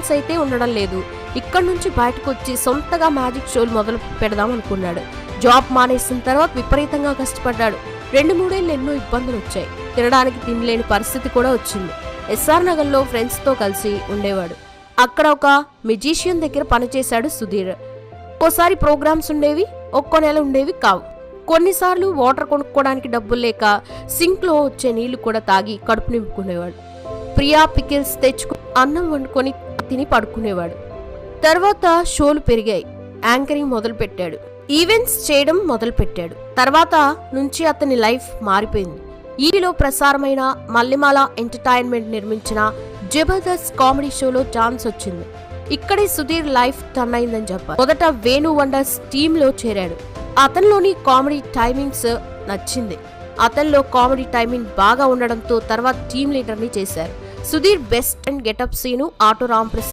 Savings అయితే ఉండడం లేదు. ఇక్కడి నుంచి బయటకు వచ్చి సొంతగా మ్యాజిక్ షోలు మొదలు పెడదాం అనుకున్నాడు. జాబ్ మానేసిన తర్వాత విపరీతంగా కష్టపడ్డాడు. 2-3 ఏళ్ళు ఎన్నో ఇబ్బందులు వచ్చాయి. తినడానికి తినలేని పరిస్థితి కూడా వచ్చింది. ఎస్ఆర్ నగర్లో ఫ్రెండ్స్తో కలిసి ఉండేవాడు. అక్కడ ఒక మ్యూజిషియన్ దగ్గర పనిచేశాడు సుధీర్. ఒక్కోసారి ప్రోగ్రామ్స్ ఉండేవి, ఒక్కో నెల ఉండేవి కావు. కొన్నిసార్లు వాటర్ కొనుక్కోవడానికి డబ్బులు లేక సింక్లో వచ్చే నీళ్లు కూడా తాగి కడుపు నింపుకునేవాడు. ప్రియా పికిల్స్ తెచ్చుకుని అన్నం వండుకొని తిని పడుకునేవాడు. తర్వాత షోలు పెరిగాయి. యాంకరింగ్ మొదలుపెట్టాడు. ఈవెంట్స్ చేయడం మొదలుపెట్టాడు. తర్వాత నుంచి అతని లైఫ్ మారిపోయింది. ఈటీలో ప్రసారమైన మల్లెమాల ఎంటర్టైన్మెంట్ నిర్మించిన జబర్దస్త్ కామెడీ షోలో ఛాన్స్ వచ్చింది. ఇక్కడే సుధీర్ లైఫ్ టర్న్ అయిందని చెప్పారు. మొదట వేణు వండర్స్ టీంలో చేరాడు. అతనిలోని కామెడీ టైమింగ్స్ నచ్చింది. అతనిలో కామెడీ టైమింగ్ బాగా ఉండడంతో తర్వాత టీం లీడర్ని చేశారు. Sudheer best and getup Seenu auto Ramprasad